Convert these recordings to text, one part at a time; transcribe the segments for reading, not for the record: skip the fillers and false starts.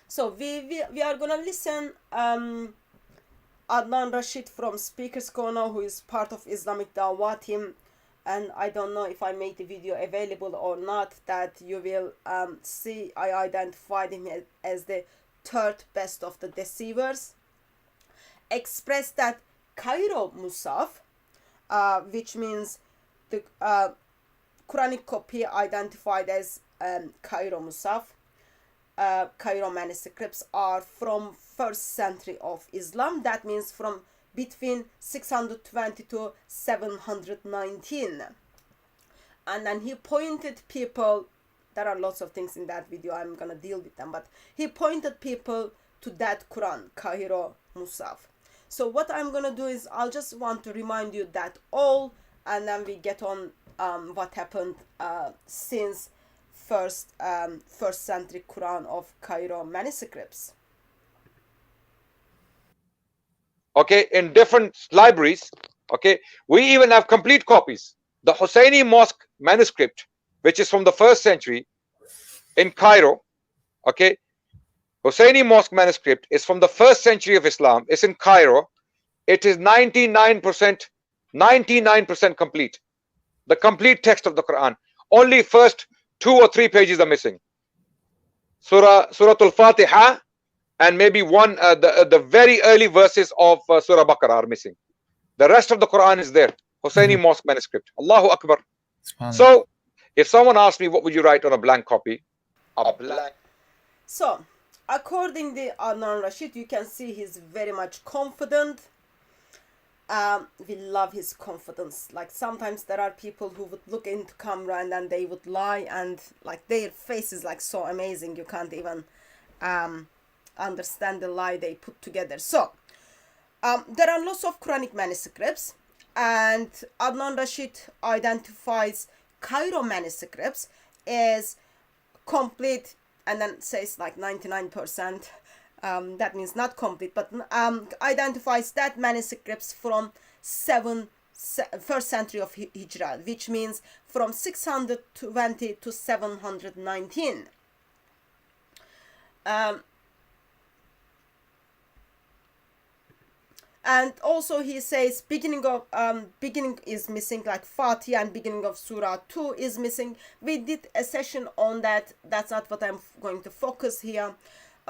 So we are gonna listen Adnan Rashid from Speakers Corner, who is part of Islamic Dawah team, and I don't know if I made the video available or not, that you will see. I identified him as the third best of the deceivers. Expressed that Cairo Musaf, which means the Quranic copy identified as Cairo Musaf, Cairo manuscripts are from 1st century of Islam. That means from between 620 to 719. And then he pointed people, there are lots of things in that video, I'm gonna deal with them, but he pointed people to that Quran, Cairo Musaf. So what I'm gonna do is I'll just want to remind you that all, and then we get on what happened since first century Quran of Cairo manuscripts. Okay, in different libraries. Okay, we even have complete copies. The Husseini Mosque manuscript, which is from the 1st century in Cairo. Okay, Husseini Mosque manuscript is from the 1st century of Islam. It's in Cairo. It is 99% complete. The complete text of the Quran. Only first 2 or 3 pages are missing. Surah Al-Fatiha and maybe one the very early verses of Surah Baqarah are missing. The rest of the Quran is there. Husseini Mosque manuscript. Allahu Akbar. So if someone asks me what would you write on a blank copy, a blank. So according to Adnan Rashid, you can see he's very much confident. We love his confidence. Like sometimes there are people who would look into camera and then they would lie, and like their face is like so amazing you can't even understand the lie they put together. So there are lots of Quranic manuscripts, and Adnan Rashid identifies Cairo manuscripts as complete, and then says like 99%. That means not complete, but identifies that manuscripts from 1st century of Hijrah, which means from 620 to 719. And also he says beginning is missing, like Fatiha and beginning of Surah 2 is missing. We did a session on that. That's not what I'm going to focus here.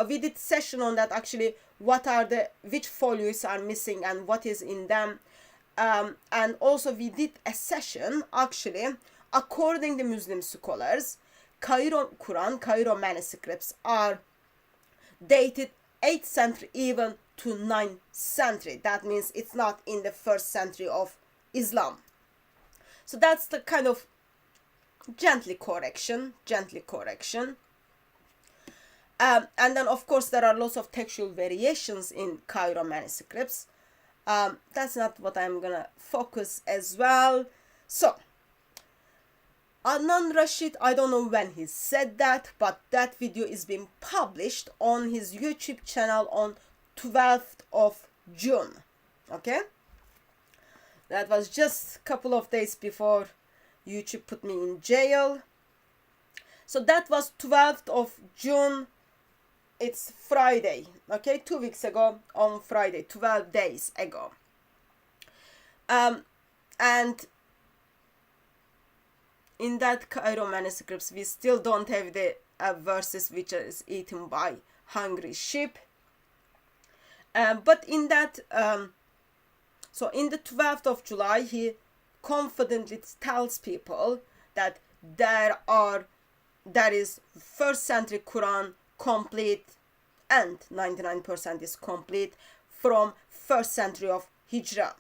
We did session on that actually, which folios are missing and what is in them. And also we did a session actually, according to Muslim scholars, Cairo manuscripts are dated 8th century even to 9th century. That means it's not in the 1st century of Islam. So that's the kind of gently correction. And then of course there are lots of textual variations in Cairo manuscripts. That's not what I'm gonna focus as well. So Adnan Rashid, I don't know when he said that, but that video is being published on his YouTube channel on 12th of June. Okay, that was just a couple of days before YouTube put me in jail. So that was 12th of June. It's Friday, okay, 2 weeks ago on Friday, 12 days ago. And in that Cairo manuscripts, we still don't have the verses which is eaten by hungry sheep. But in that, so in the 12th of July, he confidently tells people that there is 1st century Quran complete and 99% is complete from 1st century of Hijrah.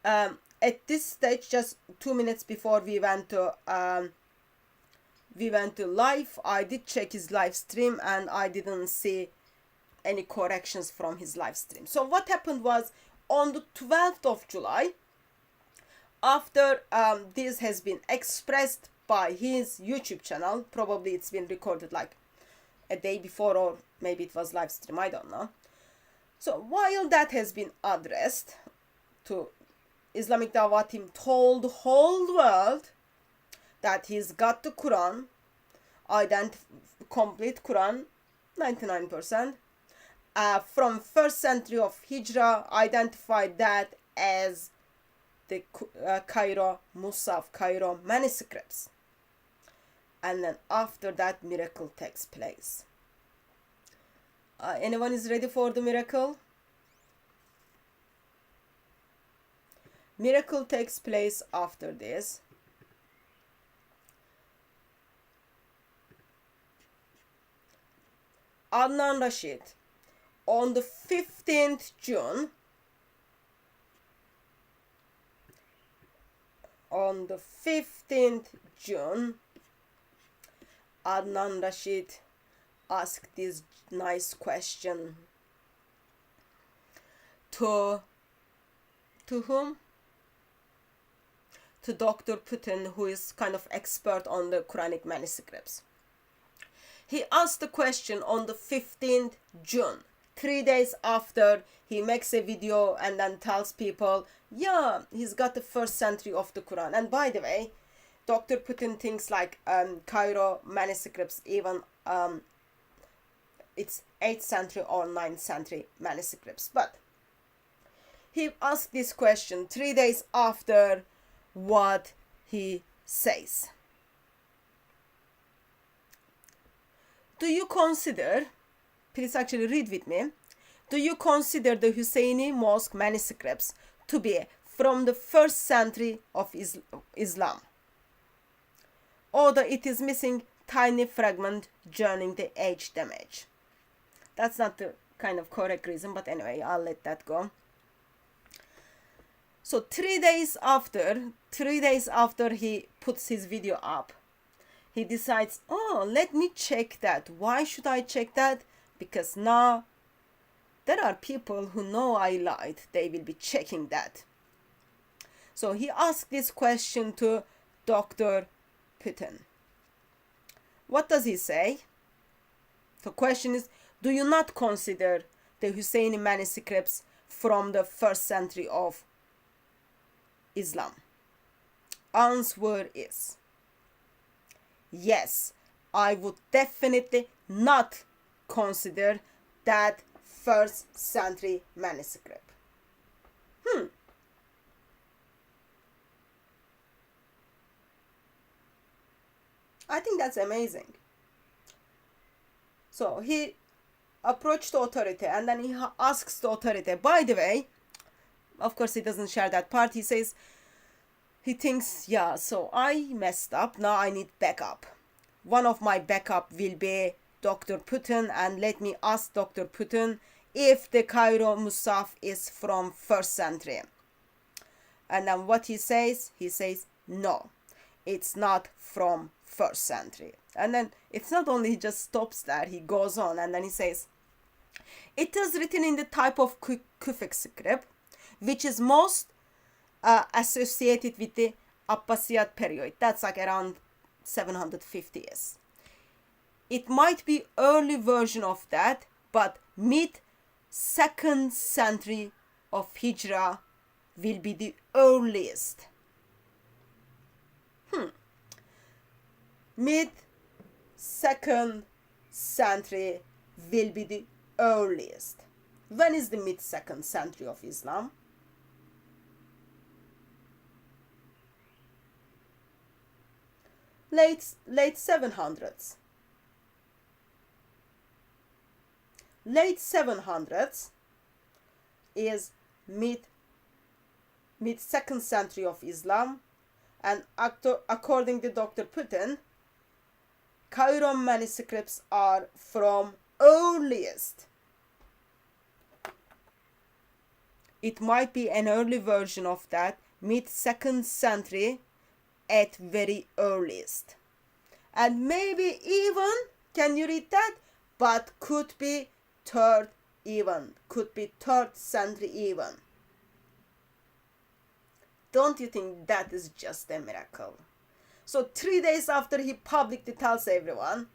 At this stage, just 2 minutes before we went to live, I did check his live stream and I didn't see any corrections from his live stream. So what happened was, on the 12th of July, after this has been expressed by his YouTube channel, probably it's been recorded like a day before, or maybe it was live stream, I don't know. So while that has been addressed to Islamic Dawah team, told the whole world that he's got the Quran, complete Quran, 99%. From 1st century of Hijrah, identified that as the Cairo Musaf, Cairo manuscripts. And then after that, miracle takes place. Anyone is ready for the miracle? Miracle takes place after this. Adnan Rashid, on the 15th June, Adnan Rashid asked this nice question to whom? To Dr. Putin, who is kind of expert on the Quranic manuscripts. He asked the question on the 15th June, 3 days after he makes a video and then tells people, yeah, he's got the 1st century of the Quran. And by the way, Dr. Putin thinks like Cairo manuscripts, even it's 8th century or 9th century manuscripts. But he asked this question 3 days after what he says. Do you consider, please actually read with me, do you consider the Husseini mosque manuscripts to be from the 1st century of Islam? Although it is missing tiny fragment joining the age damage. That's not the kind of correct reason, but anyway, I'll let that go. So 3 days after he puts his video up, he decides, oh, let me check that. Why should I check that? Because now there are people who know I lied. They will be checking that. So he asked this question to Dr. Putin. What does he say? The question is, do you not consider the Husseini manuscripts from the 1st century of Islam? Answer is, yes, I would definitely not consider that 1st century manuscript. I think that's amazing. So he approached the authority and then he asks the authority. By the way, of course he doesn't share that part. He says, he thinks, yeah, so I messed up. Now I need backup. One of my backup will be Dr. Putin, and let me ask Dr. Putin if the Cairo Musaf is from 1st century. And then what he says no, it's not from 1st century. And then it's not only he just stops there, he goes on and then he says, it is written in the type of Kufic script, which is most associated with the Abbasid period. That's like around 750 years. It might be early version of that, but mid-2nd century of Hijrah will be the earliest. Mid-2nd century will be the earliest. When is the mid-2nd century of Islam? Late 700s. Late 700s is mid-2nd century of Islam, and according to Dr. Putin, Cairo manuscripts are from earliest. It might be an early version of that, mid-2nd century at very earliest. And maybe even, can you read that? But could be 3rd even, could be 3rd century even. Don't you think that is just a miracle? So 3 days after he publicly tells everyone,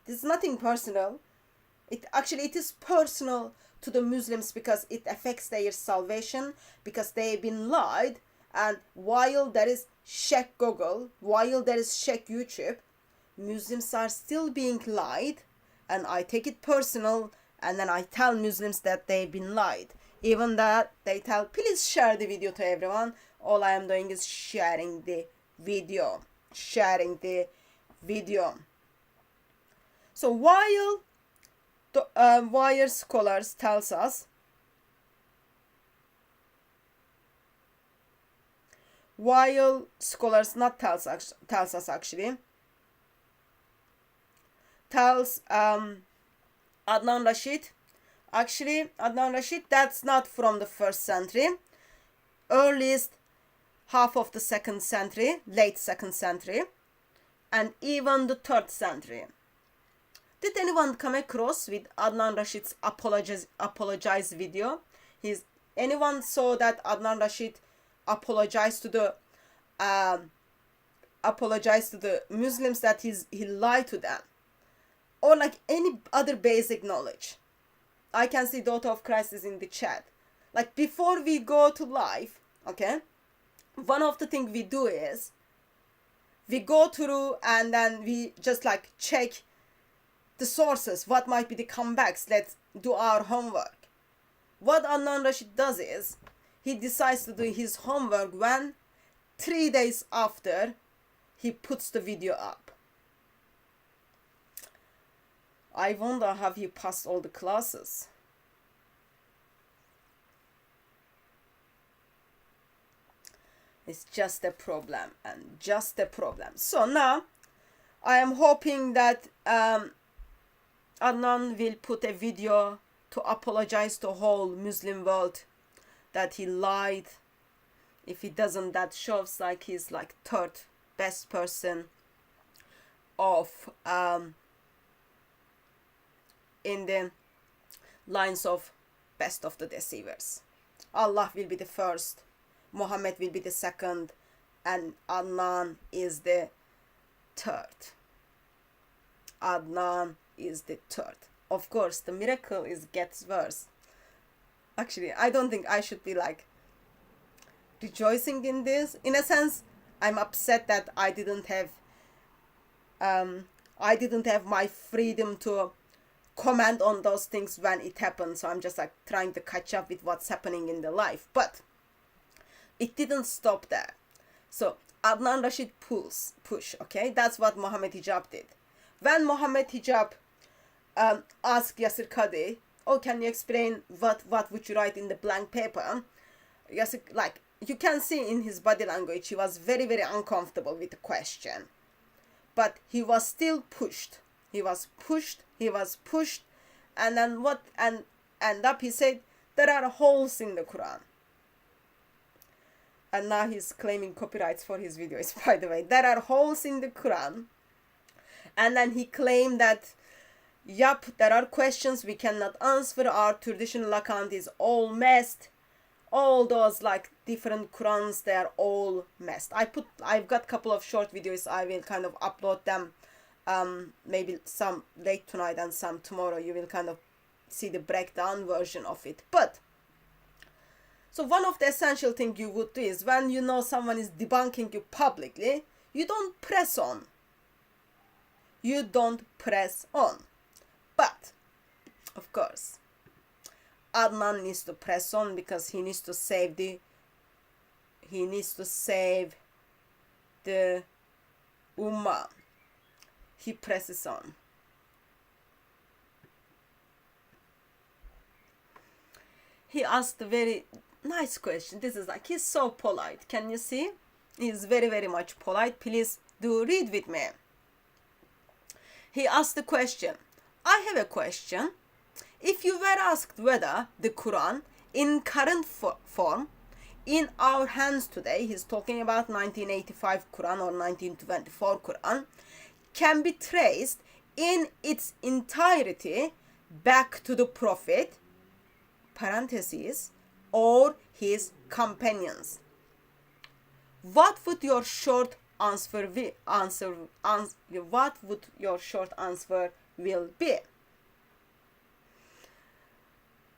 this is nothing personal. It is personal to the Muslims because it affects their salvation, because they've been lied. And while there is Sheikh Google, while there is Sheikh YouTube, Muslims are still being lied and I take it personal, and then I tell Muslims that they've been lied. Even that they tell, please share the video to everyone. All I am doing is sharing the video. Sharing the video. So while scholars tells us, while scholars not tells us actually, tells Adnan Rashid. Actually, Adnan Rashid, that's not from the 1st century. Earliest half of the 2nd century, late 2nd century, and even the 3rd century. Did anyone come across with Adnan Rashid's apologize video? Anyone saw that Adnan Rashid apologized to the Muslims that he lied to them? Or like any other basic knowledge? I can see Daughter of Christ is in the chat. Like before we go to live, okay, one of the things we do is we go through and then we just like check the sources, what might be the comebacks. Let's do our homework. What Adnan Rashid does is he decides to do his homework when 3 days after he puts the video up. I wonder, have you passed all the classes? It's just a problem, and just a problem. So now I am hoping that Adnan will put a video to apologize to whole Muslim world that he lied. If he doesn't, that shows like he's like 3rd best person of in the lines of best of the deceivers. Allah will be the 1st, Muhammad will be the 2nd, and Adnan is the 3rd. Adnan is the 3rd. Of course, the miracle gets worse. Actually, I don't think I should be like rejoicing in this. In a sense, I'm upset that I didn't have my freedom to comment on those things when it happened. So I'm just like trying to catch up with what's happening in the life. But it didn't stop there. So Adnan Rashid push, okay? That's what Mohammed Hijab did. When Mohammed Hijab asked Yasir Qadi, oh, can you explain what would you write in the blank paper? Yasir, like, you can see in his body language, he was very, very uncomfortable with the question. But he was still pushed. He was pushed, and then what, and up he said, there are holes in the Quran. And now he's claiming copyrights for his videos, by the way. There are holes in the Quran. And then he claimed that, yup, there are questions we cannot answer. Our traditional account is all messed. All those like different Qurans, they are all messed. I've got a couple of short videos. I will kind of upload them. Maybe some late tonight and some tomorrow. You will kind of see the breakdown version of it. But so one of the essential things you would do is when you know someone is debunking you publicly, you don't press on. You don't press on. But, of course, Adnan needs to press on because he needs to save the Ummah. He presses on. He asked a very nice question. This is like, he's so polite. Can you see? He's very, very much polite. Please do read with me. He asked the question, I have a question. If you were asked whether the Quran in current form in our hands today, he's talking about 1985 Quran or 1924 Quran, can be traced in its entirety back to the Prophet, parentheses, or his companions. What would your short answer be? What would your short answer will be?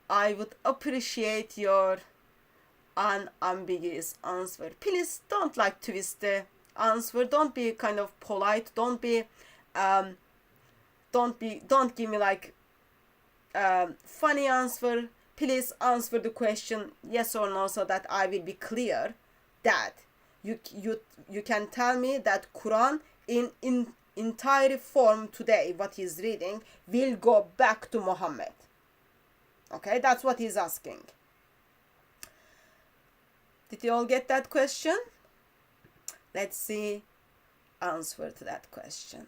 I would appreciate your unambiguous answer. Please don't like twist the answer. Don't be kind of polite. Don't be don't give me like funny answer. Please answer the question yes or no, so that I will be clear that you can tell me that Quran in entire form today, what he's reading, will go back to Muhammad. Okay, that's what he's asking. Did you all get that question? Let's see answer to that question.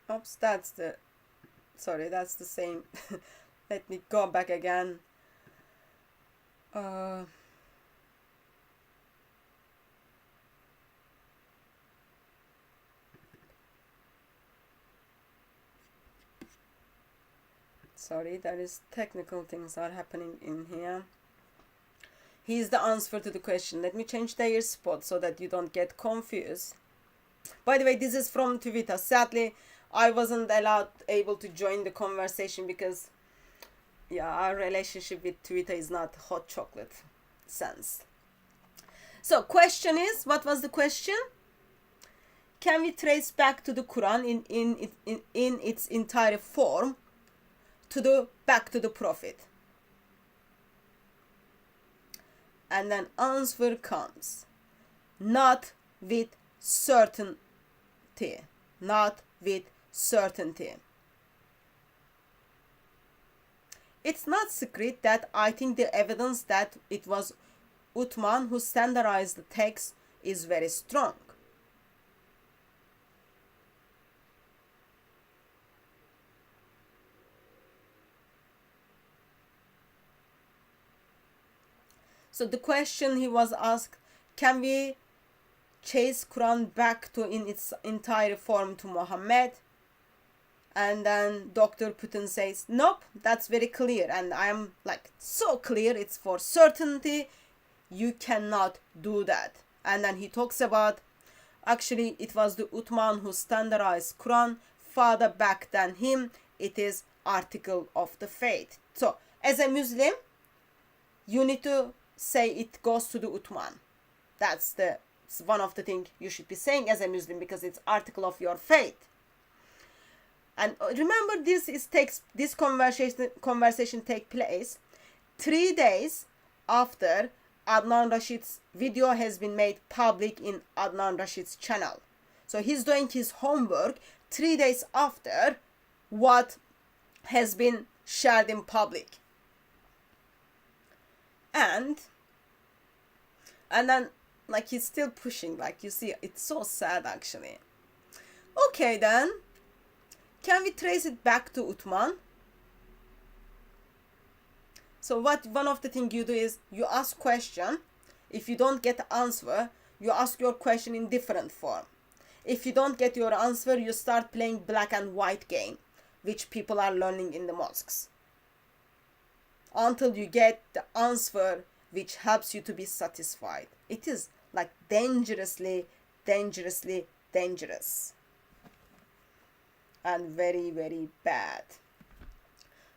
Oops, that's the same. Let me go back again. Sorry, there is technical things are happening in here. Here's the answer to the question. Let me change their spot so that you don't get confused. By the way, this is from Twitter. Sadly, I wasn't able to join the conversation because, yeah, our relationship with Twitter is not hot chocolate sense. So, question is, what was the question? Can we trace back to the Quran in its entire form back to the Prophet? And then answer comes, not with certainty. Not with certainty. It's not secret that I think the evidence that it was Uthman who standardized the text is very strong. So the question he was asked, can we chase Quran back to in its entire form to Muhammad? And then Dr. Putin says, nope, that's very clear. And I am like, so clear, it's for certainty. You cannot do that. And then he talks about, actually, it was the Uthman who standardized Quran farther back than him. It is article of the faith. So as a Muslim, you need to say it goes to the Uthman. That's one of the things you should be saying as a Muslim, because it's article of your faith. And remember, this conversation take place 3 days after Adnan Rashid's video has been made public in Adnan Rashid's channel. So he's doing his homework 3 days after what has been shared in public. And then, like, he's still pushing, like, you see, it's so sad actually. Okay, then, can we trace it back to Uthman? So one of the things you do is you ask question. If you don't get the answer, you ask your question in different form. If you don't get your answer, you start playing black and white game, which people are learning in the mosques, until you get the answer which helps you to be satisfied. It is like dangerously dangerous and very, very bad.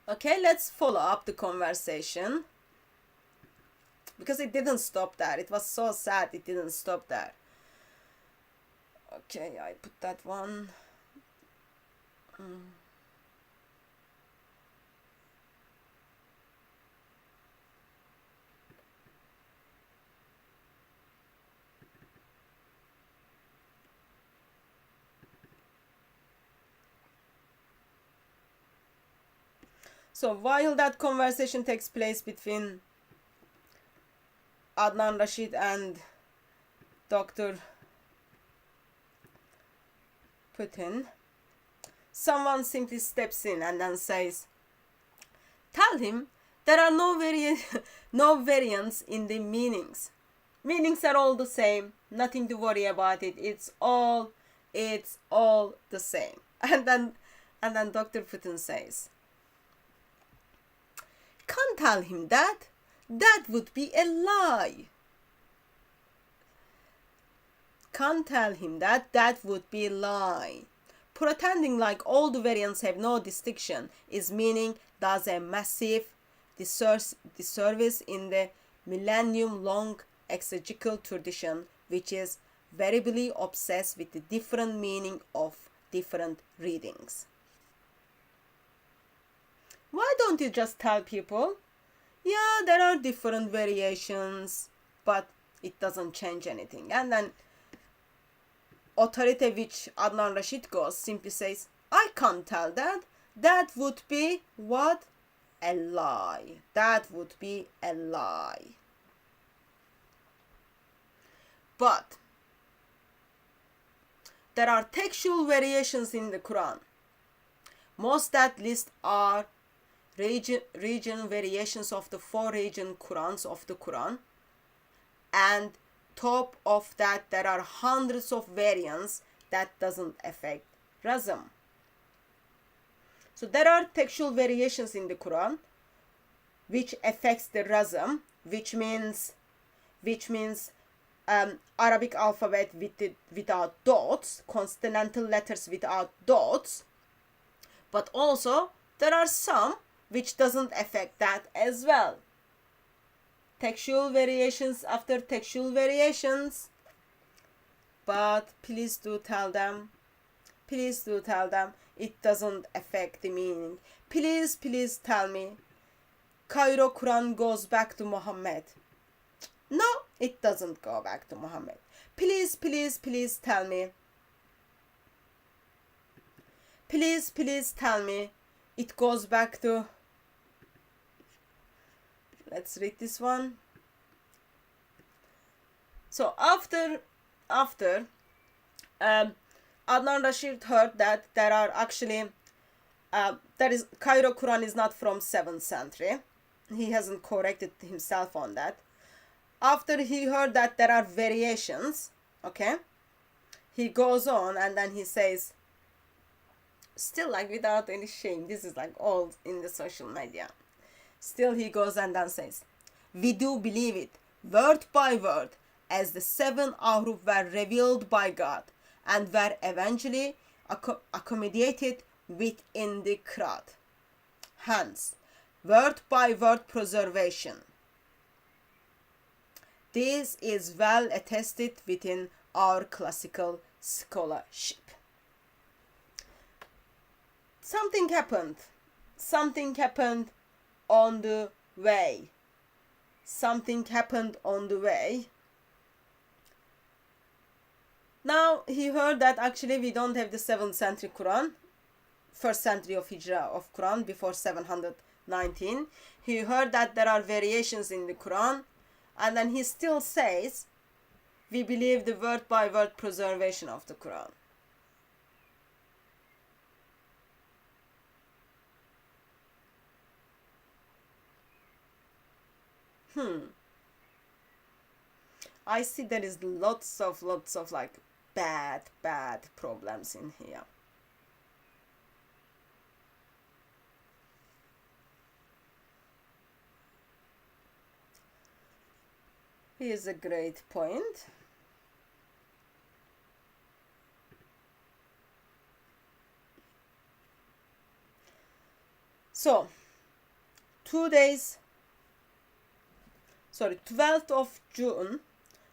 Okay, let's follow up the conversation, because it didn't stop there. It was so sad it didn't stop there. Okay, I put that one. So while that conversation takes place between Adnan Rashid and Dr. Putin, someone simply steps in and then says, tell him there are no variants in the meanings. Meanings are all the same, nothing to worry about it. It's all the same. And then Dr. Putin says, can't tell him that. That would be a lie. Can't tell him that. That would be a lie. Pretending like all the variants have no distinction is meaning does a massive disservice in the millennium-long exegetical tradition which is variably obsessed with the different meaning of different readings. Why don't you just tell people, yeah, there are different variations, but it doesn't change anything? And then authority, which Adnan Rashid goes, simply says, I can't tell that. That would be what? A lie. That would be a lie. But there are textual variations in the Quran. Most that list are region variations of the 4 region Qurans of the Quran, and top of that there are hundreds of variants that doesn't affect razm. So there are textual variations in the Quran which affects the razm, which means Arabic alphabet without dots, consonantal letters without dots, but also there are some which doesn't affect that as well. Textual variations after textual variations. But please do tell them it doesn't affect the meaning. Please tell me Cairo Quran goes back to Muhammad. No, it doesn't go back to Muhammad. Please tell me. Please tell me it goes back to, let's read this one. So after Adnan Rashid heard that there are actually Cairo Quran is not from 7th century. He hasn't corrected himself on that. After he heard that there are variations, okay, he goes on and then he says, still like without any shame, this is like all in the social media, still he goes and then says, we do believe it word by word as the 7 ahruf were revealed by God and were eventually accommodated within the Quran. Hence, word by word preservation. This is well attested within our classical scholarship. Something happened on the way. Now he heard that actually we don't have the 7th century Quran, 1st century of Hijrah of Quran, before 719. He heard that there are variations in the Quran, and then he still says we believe the word by word preservation of the Quran. I see there is lots of like bad problems in here. Here's a great point. So 12th of June,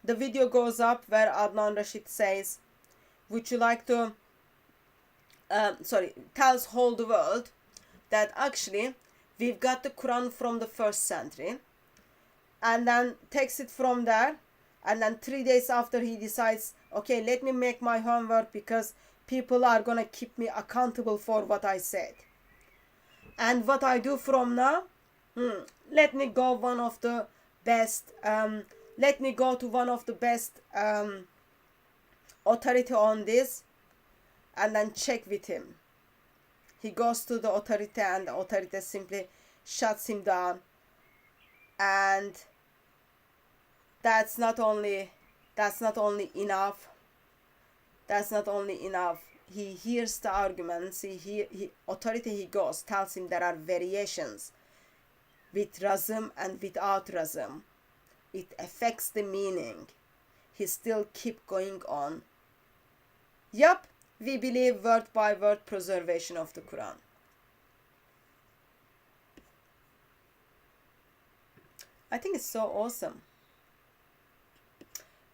the video goes up where Adnan Rashid says, would you like to, tells whole the world that actually we've got the Quran from the 1st century, and then takes it from there, and then 3 days after he decides, okay, let me make my homework because people are gonna keep me accountable for what I said. And what I do from now, let me go to one of the best authority on this and then check with him. He goes to the authority and the authority simply shuts him down. And that's not only enough. He hears the arguments. He goes, tells him there are variations with razm and without razm. It affects the meaning. He still keep going on. Yup, we believe word by word preservation of the Quran. I think it's so awesome.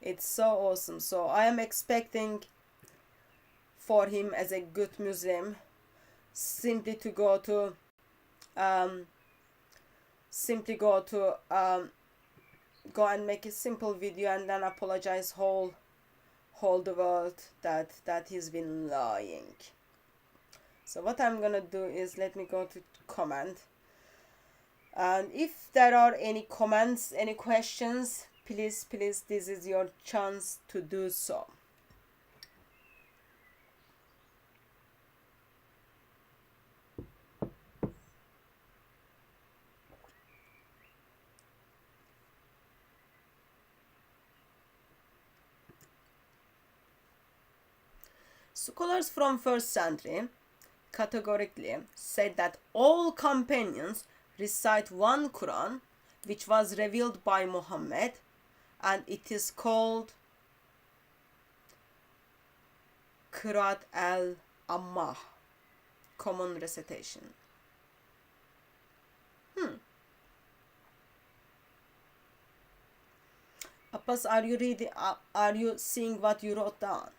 It's so awesome. So I am expecting for him as a good Muslim simply to go to go and make a simple video and then apologize whole the world that he's been lying. So what I'm gonna do is, let me go to comment, and if there are any comments, any questions, please this is your chance to do so. Scholars from 1st century categorically said that all companions recite one Quran which was revealed by Muhammad, and it is called Qiraat al-Ammah, common recitation. Abbas, are you reading? Are you seeing what you wrote down?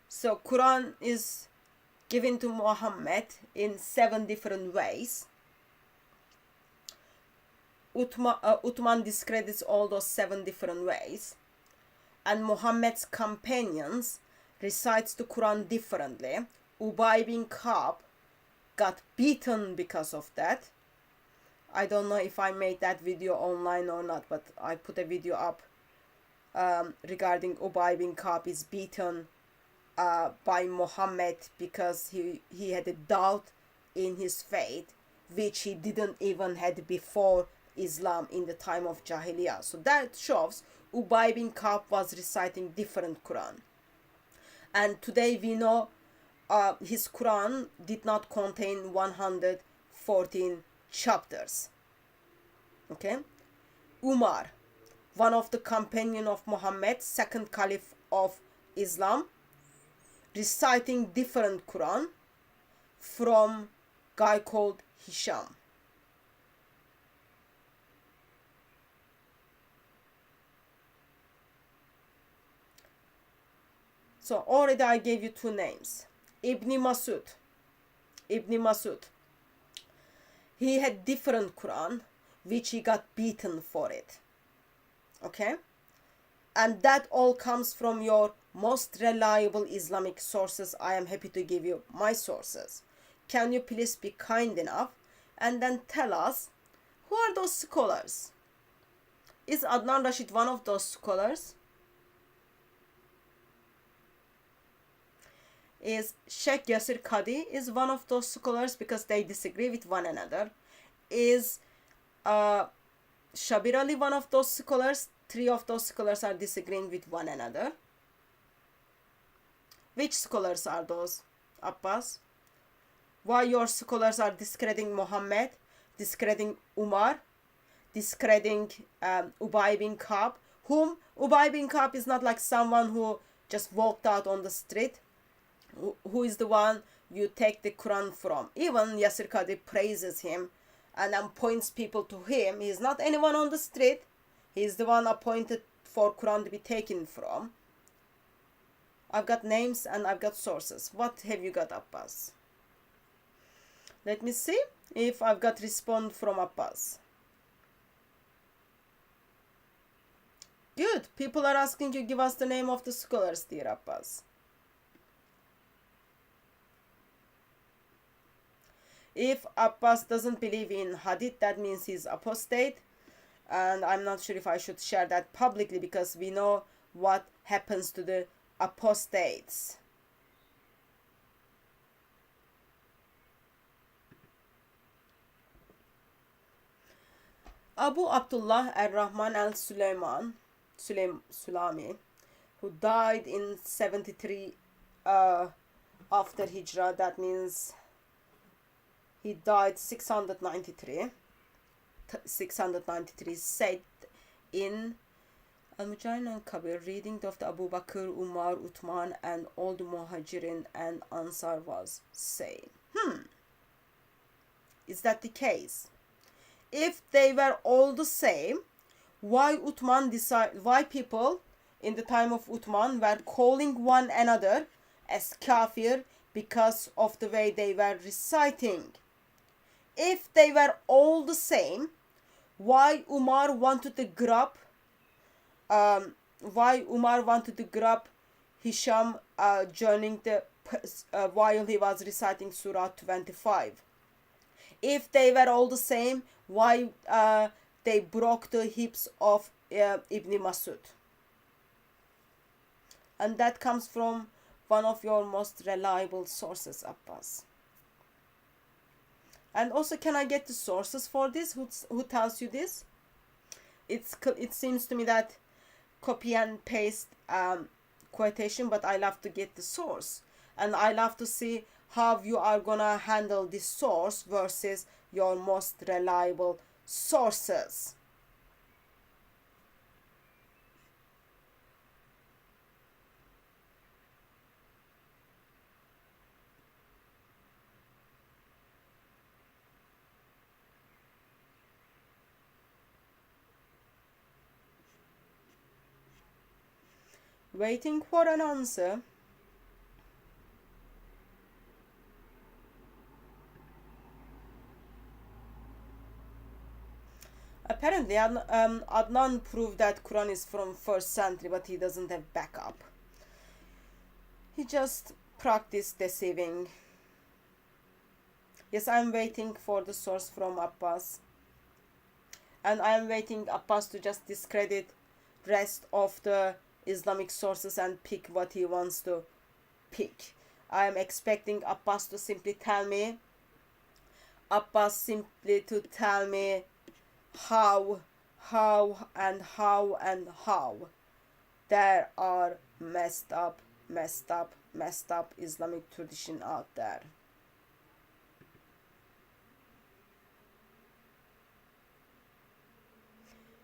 So Quran is given to Muhammad in 7 different ways. Uthman discredits all those 7 different ways, and Muhammad's companions recites the Quran differently. Ubay bin Ka'b got beaten because of that. I don't know if I made that video online or not, but I put a video up regarding Ubay bin Ka'b is beaten by Muhammad because he had a doubt in his faith, which he didn't even had before Islam in the time of Jahiliyyah. So that shows Ubay bin Ka'b was reciting different Quran. And today we know his Quran did not contain 114 chapters. Okay? Umar, one of the companion of Muhammad, second caliph of Islam, reciting different Quran from guy called Hisham. So already I gave you 2 names. Ibn Masud. He had different Quran, which he got beaten for it. Okay? And that all comes from your most reliable Islamic sources. I am happy to give you my sources. Can you please be kind enough and then tell us who are those scholars? Is Adnan Rashid one of those scholars? Is Sheikh Yasir Qadi is one of those scholars because they disagree with one another? Is Shabir Ali one of those scholars? 3 of those scholars are disagreeing with one another. Which scholars are those, Abbas? Why your scholars are discrediting Muhammad, discrediting Umar, discrediting Ubay bin Ka'b, whom Ubay bin Ka'b is not like someone who just walked out on the street, who is the one you take the Quran from. Even Yasir Qadi praises him and then points people to him. He is not anyone on the street. He is the one appointed for Quran to be taken from. I've got names and I've got sources. What have you got, Abbas? Let me see if I've got response from Abbas. Good. People are asking you give us the name of the scholars, dear Abbas. If Abbas doesn't believe in Hadith, that means he's apostate. And I'm not sure if I should share that publicly because we know what happens to the apostates. Abu Abdullah al-Rahman al-Sulami, who died in 73 after Hijrah, that means he died 693, said in Al-Mujahid al-Kabir, reading of the Abu Bakr, Umar, Uthman and all the Muhajirin and Ansar was same. Is that the case? If they were all the same, why why people in the time of Uthman were calling one another as kafir because of the way they were reciting. If they were all the same, why Umar wanted to grab Hisham joining the while he was reciting Surah 25? If they were all the same, why they broke the hips of Ibn Masud? And that comes from one of your most reliable sources, Abbas. And also, can I get the sources for this? Who tells you this? It seems to me that copy and paste quotation, but I love to get the source, and I love to see how you are gonna handle this source versus your most reliable sources. Waiting for an answer. Apparently, Adnan proved that Quran is from 1st century, but he doesn't have backup. He just practiced deceiving. Yes, I'm waiting for the source from Abbas. And I'm waiting Abbas to just discredit rest of the Islamic sources and pick what he wants to pick. I'm expecting Abbas to simply tell me how there are messed up Islamic tradition out there.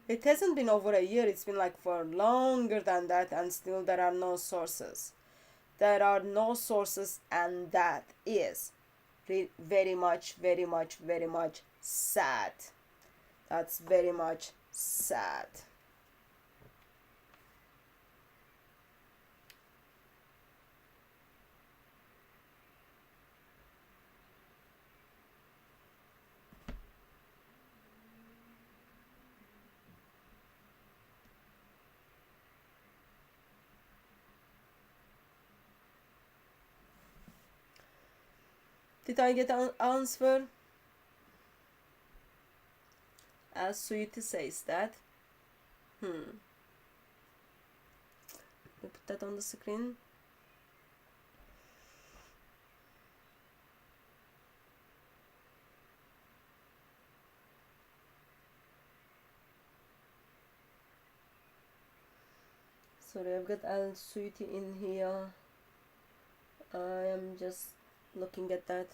It hasn't been over a year, it's been like for longer than that, and still there are no sources. There are no sources, and that is very much sad. That's very much sad. Did I get an answer? As Sweetie says that. Let me put that on the screen. Sorry, I've got Al Sweetie in here. I am just looking at that.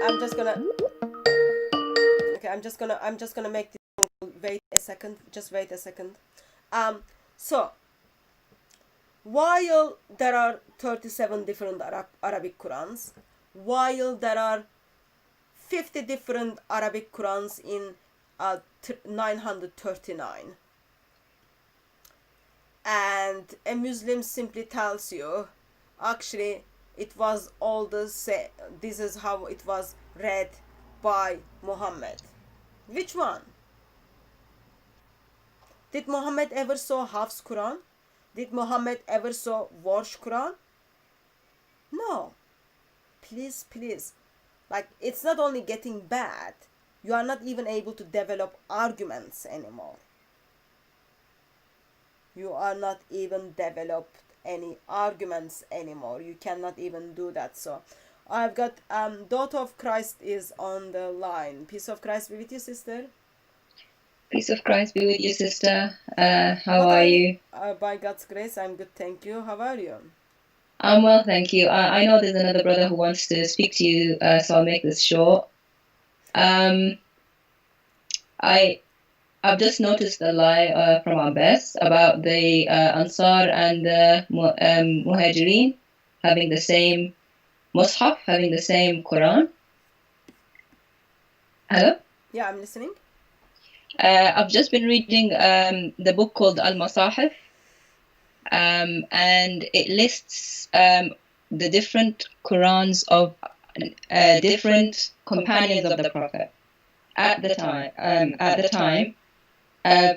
I'm just gonna. Okay, I'm just gonna make this. Wait a second. Just wait a second. So while there are 37 different Arabic Qurans, while there are 50 different Arabic Qurans in 939, and a Muslim simply tells you, actually, it was all the same. This is how it was read by Muhammad. Which one? Did Muhammad ever saw Hafs Quran? Did Muhammad ever saw Warsh Quran? No. Please. Like, it's not only getting bad, you are not even able to develop arguments anymore. You are not even developed any arguments anymore. You cannot even do that. So I've got daughter of Christ is on the line. Peace of Christ be with you, sister. Peace of Christ be with you, sister. How are you? By God's grace, I'm good, thank you. How are you? I'm well, thank you. I know there's another brother who wants to speak to you, so I'll make this short. I I've just noticed a lie from Abbas about the Ansar and the Muhajirin having the same Mus'haf, having the same Quran. Hello? Yeah, I'm listening. I've just been reading the book called Al-Masahif, and it lists the different Qurans of different companions of the Prophet at the time.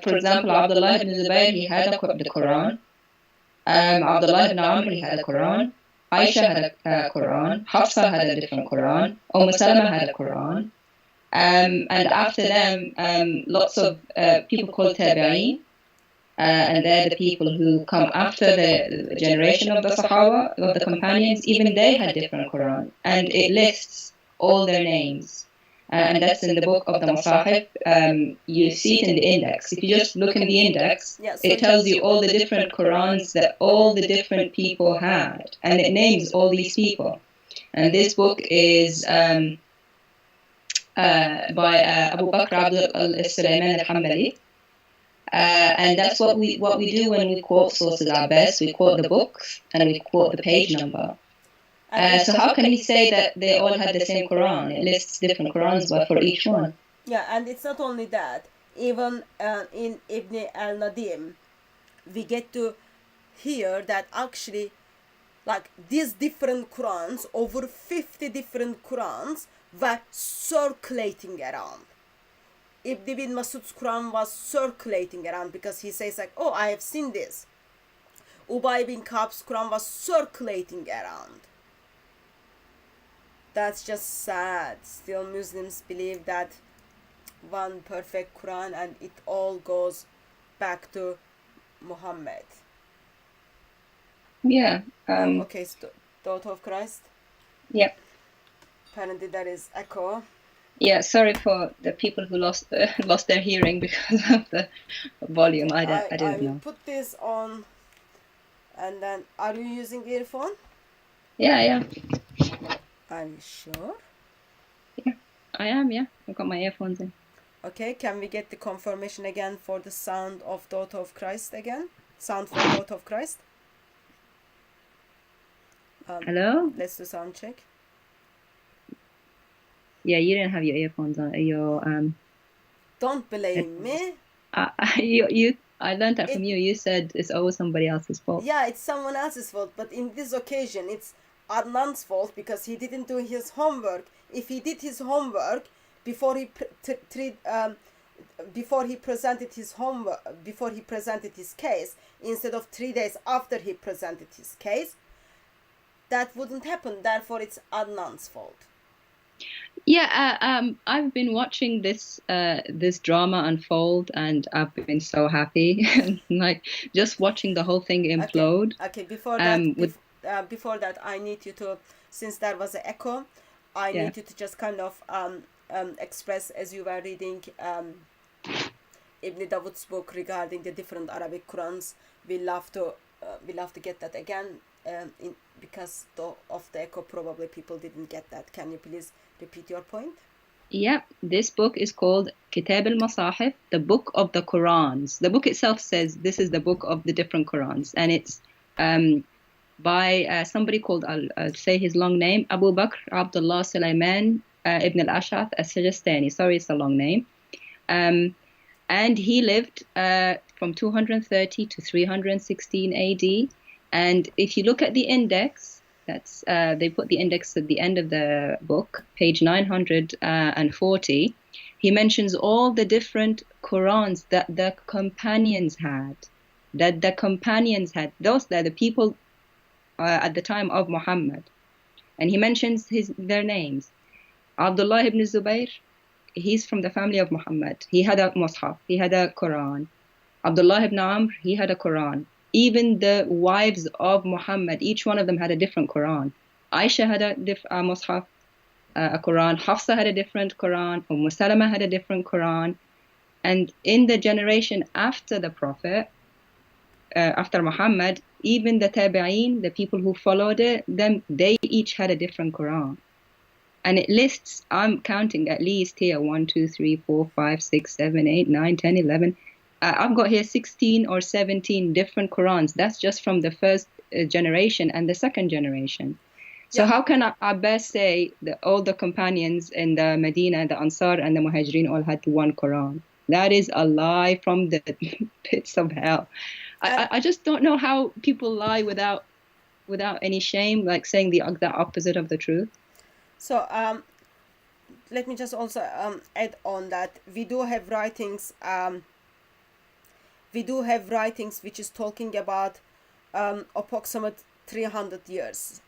For example, Abdullah ibn Zubayr, he had the Quran. Abdullah ibn Amr, he had a Quran. Aisha had a Quran. Hafsa had a different Quran. Salama had a Quran. And after them, lots of people called Tabi'een, and they're the people who come after the generation of the Sahaba, of the companions. Even they had different Quran, and it lists all their names. And that's in the book of the Masahif. You see it in the index. If you just look in the index, it tells you all the different Qurans that all the different people had, and it names all these people. And this book is by Abu Bakr al-Sulaiman al-Hanbali. And that's what we do when we quote sources our best. We quote the books and we quote the page number. So how can he say that they all had the same Quran? It lists different Qurans but for each one. Yeah, and it's not only that. Even in Ibn al-Nadim, we get to hear that actually, like, these different Qurans, over 50 different Qurans, were circulating around. Ibn bin Masud's Quran was circulating around because he says like, oh, I have seen this. Ubay bin Ka'b's Quran was circulating around. That's just sad. Still Muslims believe that one perfect Quran and it all goes back to Muhammad. Yeah. Okay, so daughter of Christ? Yeah. Apparently there is echo. Yeah, sorry for the people who lost their hearing because of the volume. I don't know. I will put this on, and then are you using earphone? Yeah. Are you sure? Yeah, I am. Yeah, I've got my earphones in. Okay, can we get the confirmation again for the sound of Daughter of Christ again? Sound for Daughter of Christ. Hello. Let's do sound check. Yeah, you didn't have your earphones on. Don't blame me. I learned that from you. You said it's always somebody else's fault. Yeah, it's someone else's fault. But in this occasion, it's Adnan's fault because he didn't do his homework. If he did his homework before he presented his case, instead of 3 days after he presented his case, that wouldn't happen. Therefore, it's Adnan's fault. Yeah, I've been watching this drama unfold, and I've been so happy, like just watching the whole thing implode. Okay. Before that, I need you to, since there was an echo, I need you to just kind of express as you were reading Ibn Dawud's book regarding the different Arabic Qurans. We love to get that again, because of the echo, probably people didn't get that. Can you please repeat your point? Yeah, this book is called Kitab al-Masahif, the book of the Qurans. The book itself says this is the book of the different Qurans, and it's by somebody called, I'll say his long name, Abu Bakr Abdullah Sulaiman ibn al-Ash'ath al-Sijistani. Sorry, it's a long name. And he lived from 230 to 316 AD. And if you look at the index, that's they put the index at the end of the book, page 940. He mentions all the different Qurans that the companions had. Those are the people at the time of Muhammad. And he mentions their names. Abdullah ibn Zubayr, he's from the family of Muhammad. He had a Mus'haf, he had a Quran. Abdullah ibn Amr, he had a Quran. Even the wives of Muhammad, each one of them had a different Quran. Aisha had a Mus'haf, a Quran. Hafsa had a different Quran. Salama had a different Quran. And in the generation after the Prophet, after Muhammad, even the Tabi'een, the people who followed them, they each had a different Quran. And it lists, I'm counting at least here, 1, 2, 3, 4, 5, 6, 7, 8, 9, 10, 11. I've got here 16 or 17 different Qurans. That's just from the first generation and the second generation. So Yeah. how can I best say that all the companions in the Medina, the Ansar and the Muhajirin all had one Quran? That is a lie from the pits of hell. I just don't know how people lie without any shame, like saying the opposite of the truth. So let me just also add on that we do have writings which is talking about approximate 300 years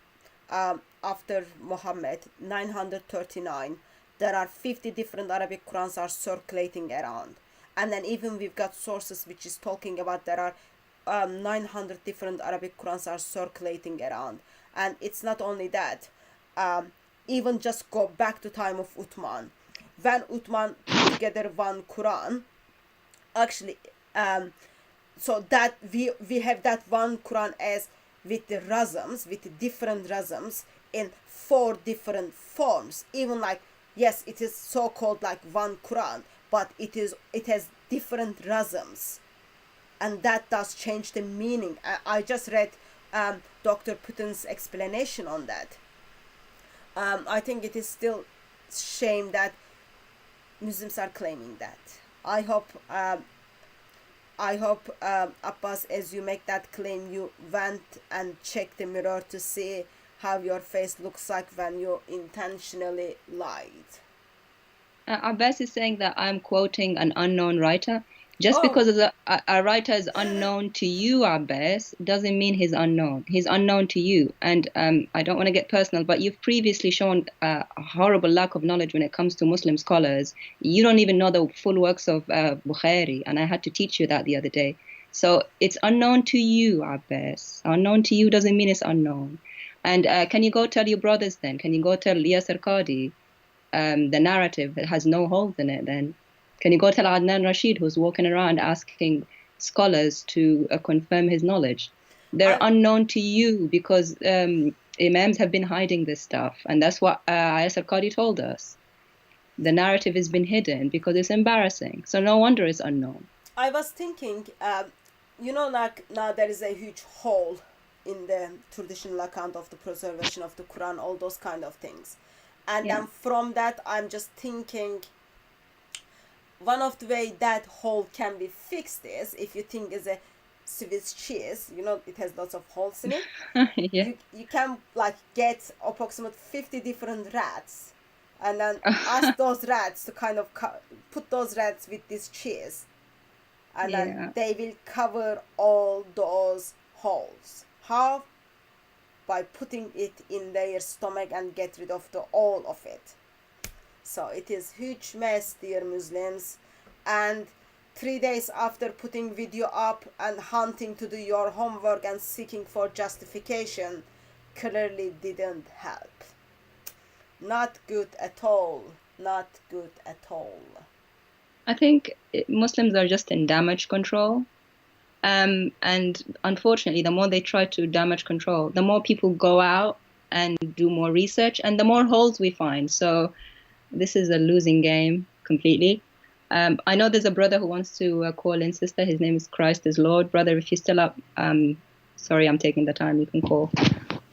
after Muhammad, 939. There are 50 different Arabic Qurans are circulating around, and then even we've got sources which is talking about there are 900 different Arabic Qurans are circulating around. And it's not only that, even just go back to time of Uthman, when Uthman put together one Quran, actually so that we have that one Quran as with the razams, with the different razams in 4 different forms. Even like, yes, it is so called like one Quran, but it has different razams, and that does change the meaning. I just read Dr. Putin's explanation on that. I think it is still shame that Muslims are claiming that. I hope Abbas, as you make that claim, you went and checked the mirror to see how your face looks like when you intentionally lied. Abbas is saying that I'm quoting an unknown writer. Just because a writer is unknown to you, Abbas, doesn't mean he's unknown. He's unknown to you. And I don't want to get personal, but you've previously shown a horrible lack of knowledge when it comes to Muslim scholars. You don't even know the full works of Bukhari, and I had to teach you that the other day. So it's unknown to you, Abbas. Unknown to you doesn't mean it's unknown. And can you go tell your brothers then? Can you go tell Yasir Qadi the narrative that has no holes in it then? Can you go tell Adnan Rashid, who's walking around asking scholars to confirm his knowledge? They're unknown to you because imams have been hiding this stuff. And that's what Yasir Qadi told us. The narrative has been hidden because it's embarrassing. So no wonder it's unknown. I was thinking, like now there is a huge hole in the traditional account of the preservation of the Quran, all those kind of things. And then from that, I'm just thinking, one of the way that hole can be fixed is, if you think is a Swiss cheese, it has lots of holes in it. You can like get approximately 50 different rats, and then ask those rats to kind of put those rats with this cheese, and then they will cover all those holes. How? By putting it in their stomach and get rid of all of it. So it is huge mess, dear Muslims. And 3 days after putting video up and hunting to do your homework and seeking for justification clearly didn't help. Not good at all. Not good at all. I think Muslims are just in damage control. And unfortunately, the more they try to damage control, the more people go out and do more research and the more holes we find. So this is a losing game completely. I know there's a brother who wants to call in, sister. His name is Christ is Lord. Brother, if you're still up, sorry, I'm taking the time. You can call.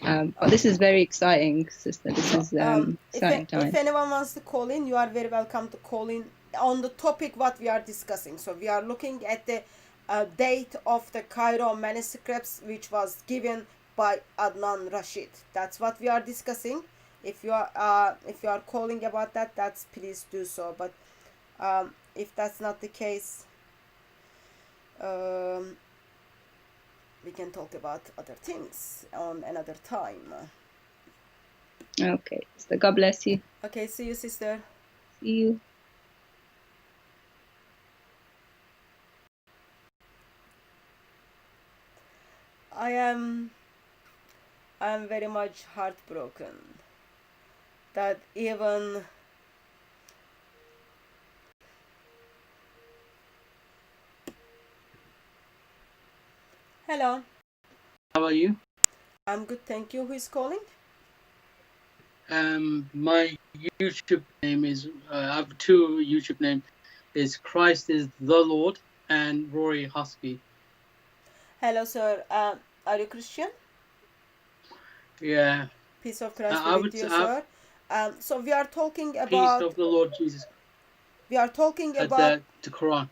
But this is very exciting, sister. This is exciting time. If anyone wants to call in, you are very welcome to call in on the topic what we are discussing. So we are looking at the date of the Cairo manuscripts, which was given by Adnan Rashid. That's what we are discussing. If you are calling about that, that's please do so. But if that's not the case, we can talk about other things on another time. Okay, sister. God bless you. Okay, see you, sister. See you. I am very much heartbroken that even Hello. How are you? I'm good, thank you. Who is calling? My YouTube name is I have two YouTube names. Is Christ is the Lord and Rory Husky. Hello, sir. Are you Christian? Yeah. Peace of Christ I be with would you, say sir. So we are talking peace about of the Lord Jesus. we are talking about The Quran.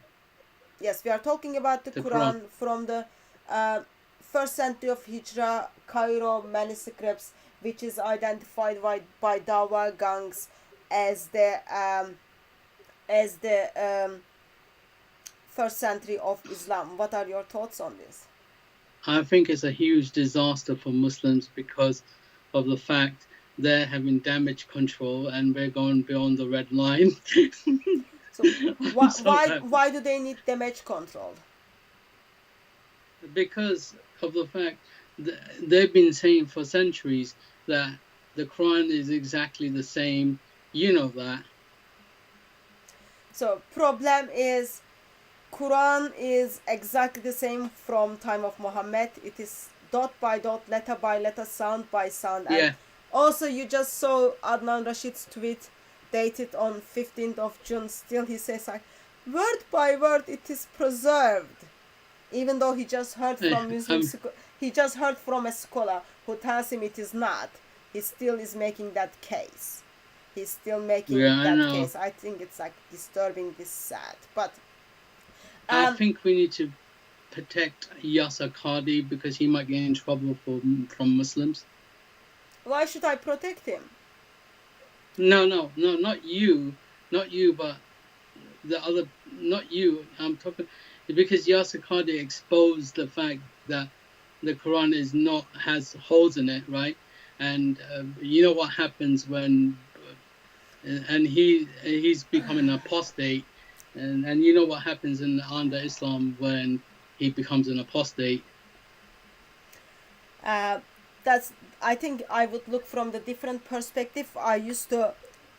yes, we are talking about the The Quran. Quran from the first century of Hijra Cairo manuscripts, which is identified by dawah gangs as the first century of Islam. What are your thoughts on this? I think it's a huge disaster for Muslims because of the fact they're having damage control and we're going beyond the red line. So why do they need damage control? Because of the fact that they've been saying for centuries that the Quran is exactly the same. You know that. So problem is Quran is exactly the same from time of Muhammad. It is dot by dot, letter by letter, sound by sound. And Yeah. also you just saw Adnan Rashid's tweet dated on 15th of June. Still he says like word by word it is preserved. Even though he just heard from he just heard from a scholar who tells him it is not. He still is making that case. He's still making that case. I think it's like disturbing, this sad. But I think we need to protect Yasser Qadi because he might get in trouble from Muslims. Why should I protect him? No, not you, but the other, not you. I'm talking because Yasser Qadi exposed the fact that the Quran has holes in it, right? And you know what happens when, and he's becoming an apostate, and you know what happens under Islam when he becomes an apostate. I think I would look from the different perspective. I used to,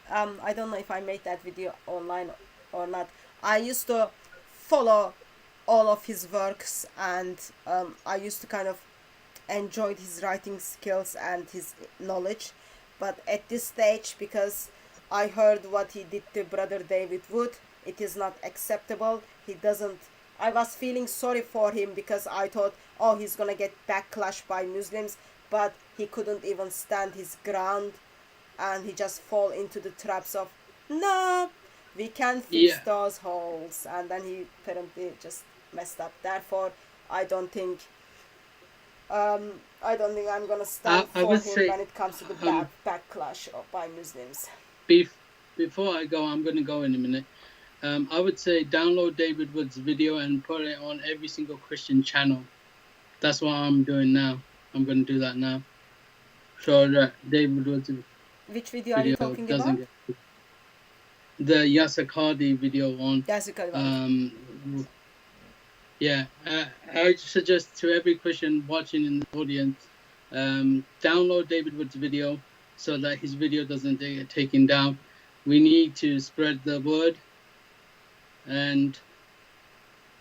I don't know if I made that video online or not. I used to follow all of his works, and I used to kind of enjoyed his writing skills and his knowledge. But at this stage, because I heard what he did to brother David Wood, it is not acceptable. He doesn't, I was feeling sorry for him because I thought, oh, he's gonna get backlash by Muslims, but he couldn't even stand his ground, and he just fall into the traps of, no, we can fix those holes, and then he apparently just messed up. Therefore, I don't think I'm gonna stand for him when it comes to the backlash by Muslims. Before I go, I'm gonna go in a minute. I would say download David Wood's video and put it on every single Christian channel. That's what I'm doing now. I'm gonna do that now. So that David Wood's which video are you talking about? The Yasser Qadi video on. Yasser Qadi. Yeah, I suggest to every Christian watching in the audience, download David Wood's video so that his video doesn't get taken down. We need to spread the word, and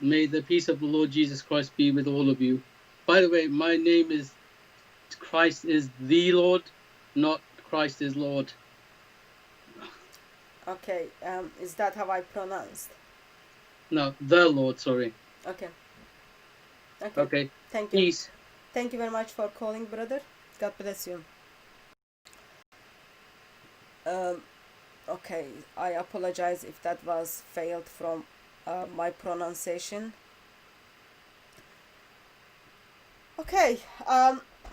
may the peace of the Lord Jesus Christ be with all of you. By the way, my name is Christ is the Lord, not Christ is Lord. Okay, is that how I pronounced? No, the Lord, sorry. Okay. Thank you. Peace. Thank you very much for calling, brother. God bless you. Okay, I apologize if that was failed from my pronunciation. Okay,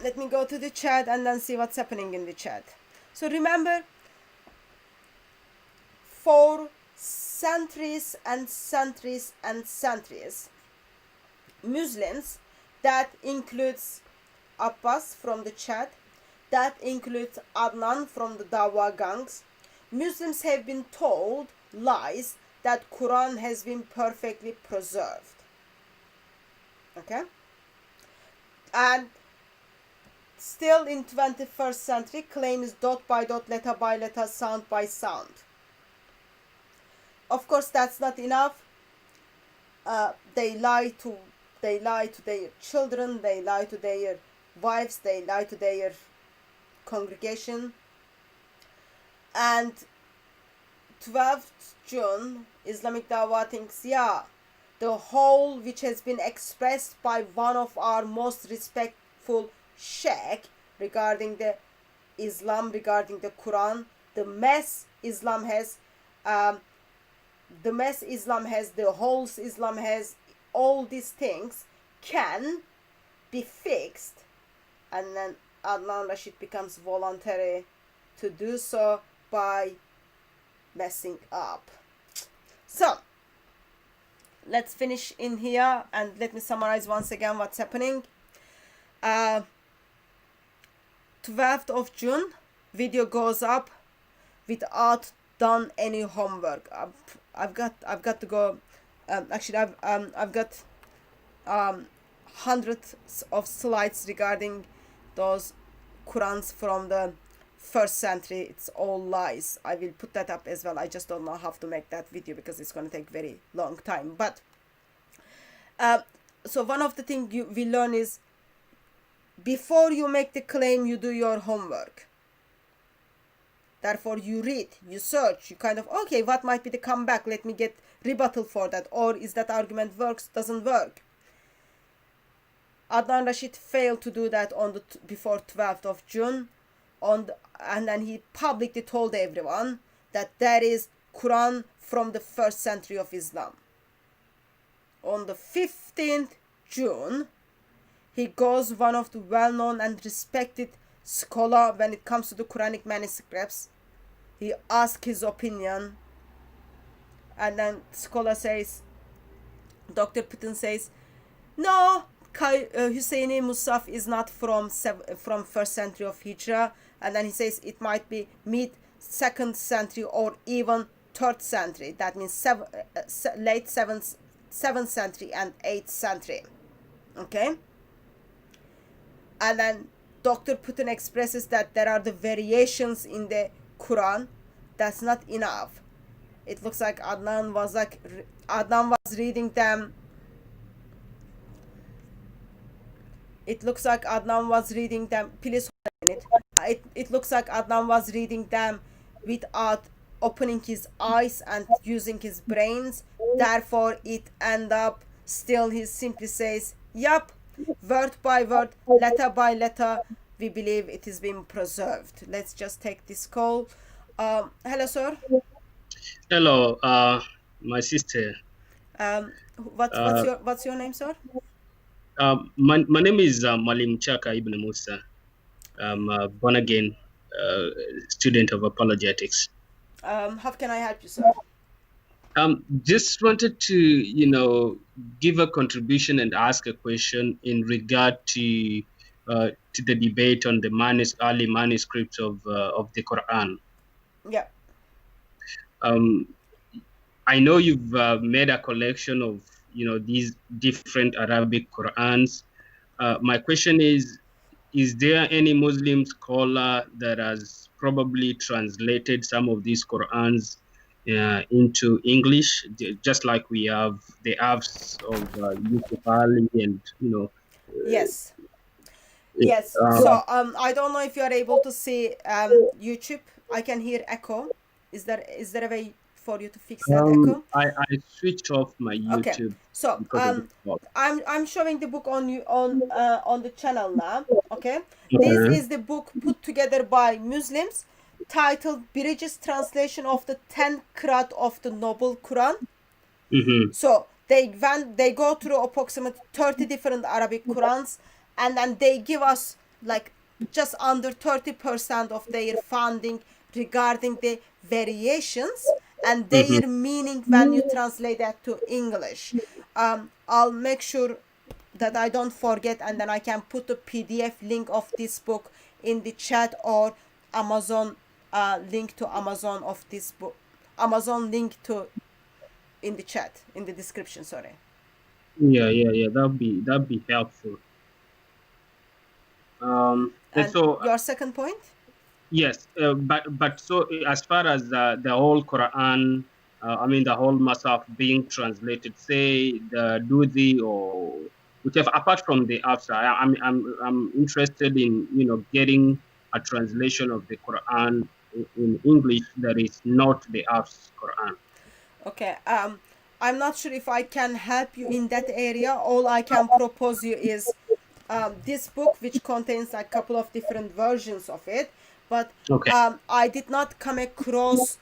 let me go to the chat and then see what's happening in the chat. So remember, for centuries and centuries and centuries, Muslims, that includes Abbas from the chat, that includes Adnan from the dawah gangs, Muslims have been told lies that Quran has been perfectly preserved. Okay? And still in 21st century claims dot by dot, letter by letter, sound by sound. Of course, that's not enough. They lie to their children, they lie to their wives, they lie to their congregation. And 12th June, Islamic Dawah thinks, yeah, the whole which has been expressed by one of our most respectful sheikh regarding the Islam, regarding the Quran, the mess Islam has, the holes Islam has, all these things can be fixed. And then Adnan Rashid becomes voluntary to do so by messing up. So let's finish in here and let me summarize once again what's happening. 12th of June, video goes up without done any homework. I've got to go. Actually, I've got hundreds of slides regarding those Qurans from the first century. It's all lies. I will put that up as well. I just don't know how to make that video because it's going to take very long time. But so one of the things we learn is, before you make the claim, you do your homework. Therefore, you read, you search, you kind of, okay, what might be the comeback? Let me get rebuttal for that. Or is that argument works, doesn't work? Adnan Rashid failed to do that on the before 12th of June. And then he publicly told everyone that there is Quran from the first century of Islam. On the 15th June, he goes one of the well-known and respected scholar when it comes to the Quranic manuscripts. He asks his opinion, and then scholar says, Dr. Putin says, no, Husseini Musaf is not from first century of Hijrah. And then he says it might be mid-2nd century or even 3rd century. That means late 7th century and 8th century. Okay? And then Dr. Putin expresses that there are the variations in the Quran. That's not enough. It looks like Adnan was reading them. It looks like Adnan was reading them. Please hold a minute. It looks like Adnan was reading them without opening his eyes and using his brains. Therefore, it end up still he simply says, yup, word by word, letter by letter, we believe it is being preserved. Let's just take this call. Hello, sir. Hello, my sister. What's your name, sir? My name is Malim Chaka Ibn Musa. I'm a born again student of apologetics. How can I help you, sir? Just wanted to, give a contribution and ask a question in regard to the debate on the early manuscripts of the Quran. Yeah. I know you've made a collection of these different Arabic Qurans. My question is there any Muslim scholar that has probably translated some of these Qurans into English, just like we have the Avs of Yusuf Ali and Yes. Yes. So I don't know if you are able to see YouTube. I can hear echo. Is there a way for you to fix that echo? I switched off my YouTube. Okay. So I'm showing the book on the channel now. Okay. This is the book put together by Muslims, titled Bridges Translation of the 10 Qiraat of the Noble Quran. Mm-hmm. So they go through approximately 30 different Arabic Qurans, and then they give us like just under 30% of their funding regarding the variations and their meaning when you translate that to English. I'll make sure that I don't forget, and then I can put the PDF link of this book in the chat, or Amazon link to Amazon of this book. Amazon link to in the chat, in the description, sorry. Yeah, that'd be helpful. And so your second point? Yes, but so as far as the whole Quran, the whole Masaf being translated, say the Dudi or whichever, apart from the Afsa, I'm interested in getting a translation of the Quran in English that is not the Hafs Quran. Okay. I'm not sure if I can help you in that area. All I can propose you is this book, which contains a couple of different versions of it, but Okay. I did not come across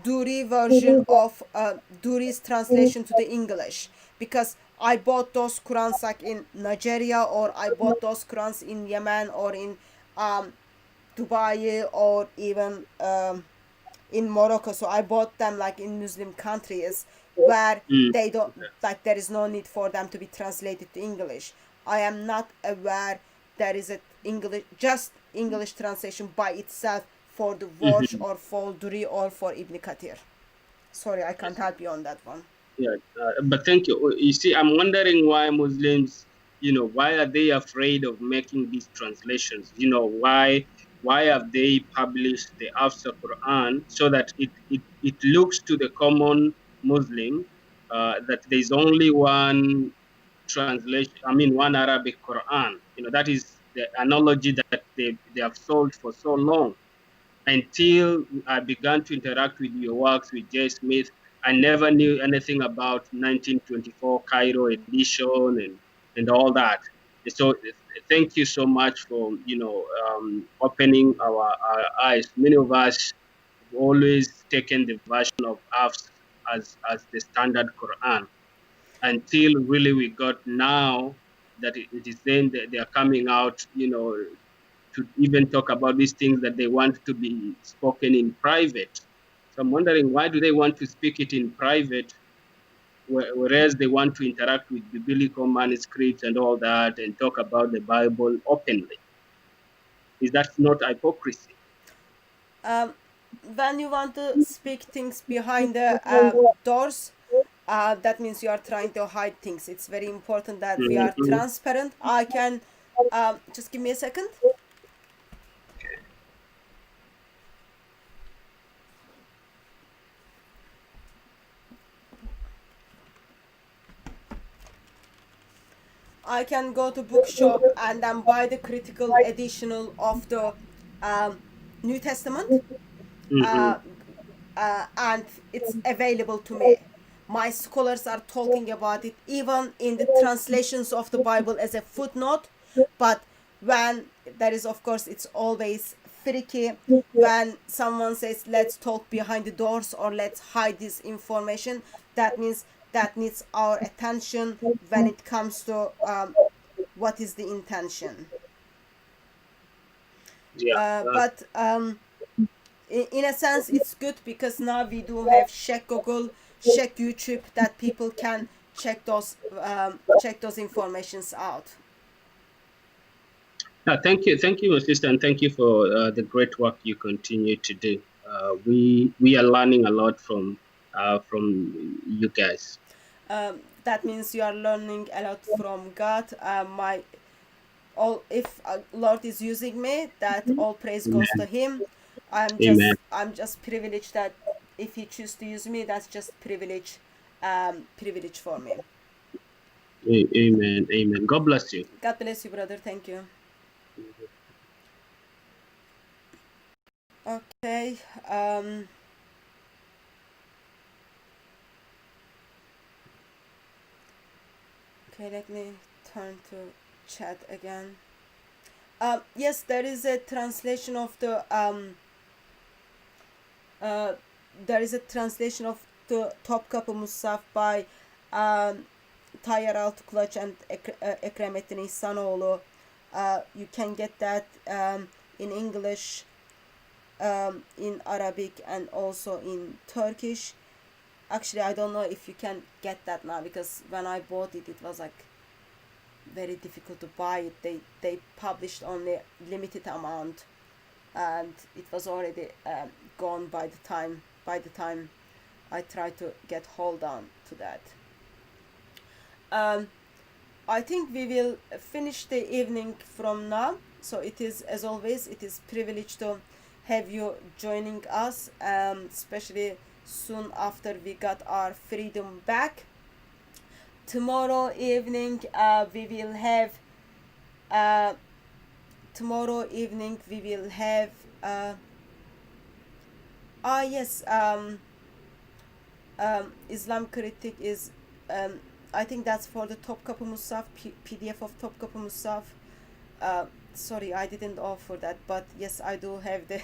Duri version of Duri's translation to the English, because I bought those Qurans like in Nigeria, or I bought those Qurans in Yemen, or in Dubai, or even in Morocco. So I bought them like in Muslim countries where Mm. they don't, like, there is no need for them to be translated to English. I am not aware there is a English, just English translation by itself for the Warsh Mhm. or for Duri or for Ibn Kathir. Sorry, I can't help you on that one. Yeah, but thank you. You see, I'm wondering why Muslims, why are they afraid of making these translations? Why have they published the Hafsa Quran so that it looks to the common Muslim that there's only one translation, I mean, one Arabic Quran. That is the analogy that they have sold for so long. Until I began to interact with your works with Jay Smith, I never knew anything about 1924 Cairo edition and all that. So thank you so much for opening our eyes. Many of us have always taken the version of Hafs as the standard Quran until really we got now that it is then that they are coming out, to even talk about these things that they want to be spoken in private. So I'm wondering, why do they want to speak it in private, whereas they want to interact with biblical manuscripts and all that and talk about the Bible openly? Is that not hypocrisy? When you want to speak things behind the doors, that means you are trying to hide things. It's very important that we are Mhm. transparent. I can just give me a second. I can go to bookshop and then buy the critical edition of the New Testament, uh, Mhm. and it's available to me. My scholars are talking about it even in the translations of the Bible as a footnote. But when there is, of course, it's always tricky when someone says let's talk behind the doors or let's hide this information. That means that needs our attention when it comes to what is the intention. Yeah. But in a sense it's good because now we do have check Google, check YouTube, that people can check those informations out. Thank you, my sister, and thank you for the great work you continue to do. We are learning a lot from you guys. That means you are learning a lot from God. My all if Lord is using me, that all praise goes to Amen. Him. I'm Amen. just privileged that if He chooses to use me, that's just privilege for me. Amen. Amen. God bless you. God bless you, brother. Thank you. Okay. Okay, let me turn to chat again. Yes, there is a translation of the uh, there is a translation of the Topkapı Musaf by Tayyar Altıkulaç and Ekremettin İhsanoğlu. You can get that in English, in Arabic, and also in Turkish. Actually, I don't know if you can get that now, because when I bought it, it was like very difficult to buy it. They published only limited amount, and it was already gone by the time I tried to get hold on to that. I think we will finish the evening from now. So it is, as always, it is privilege to have you joining us, especially soon after we got our freedom back. Tomorrow evening we will have uh, tomorrow evening we will have Yes. Islam critic is, I think that's for the Topkapı Musaf, PDF of Topkapı Musaf. Sorry, I didn't offer that, but yes, I do have the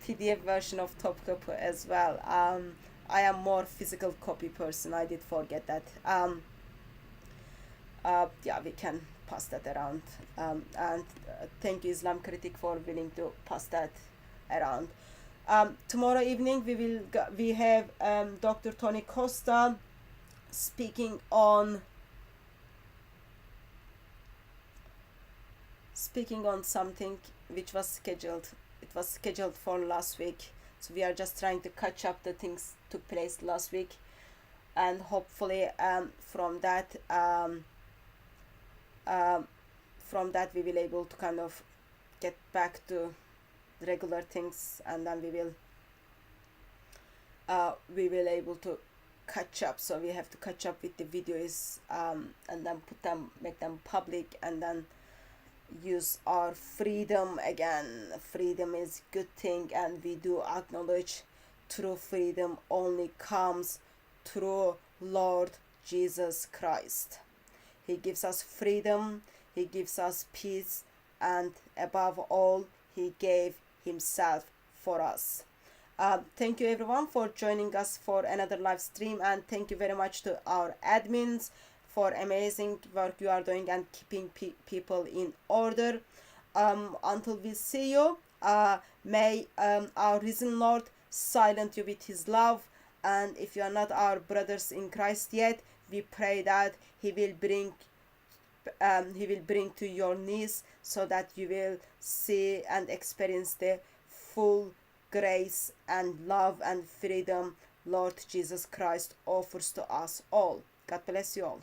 PDF version of Topkapı as well. I am more physical copy person. I did forget that. Yeah, we can pass that around. And thank you, Islam critic, for willing to pass that around. Tomorrow evening we have Dr. Tony Costa speaking on something which was scheduled. It was scheduled for last week, so we are just trying to catch up the things took place last week, and hopefully from that we will able to kind of get back to regular things, and then we will able to catch up. So we have to catch up with the videos, and then make them public, and then use our freedom again. Freedom is good thing, and we do acknowledge true freedom only comes through Lord Jesus Christ. He gives us freedom, he gives us peace, and above all, he gave himself for us. Thank you everyone for joining us for another live stream, and thank you very much to our admins for amazing work you are doing and keeping people in order. Until we see you, may our risen Lord silence you with his love, and if you are not our brothers in Christ yet, we pray that he will bring to your knees, so that you will see and experience the full grace and love and freedom Lord Jesus Christ offers to us all. God bless you all.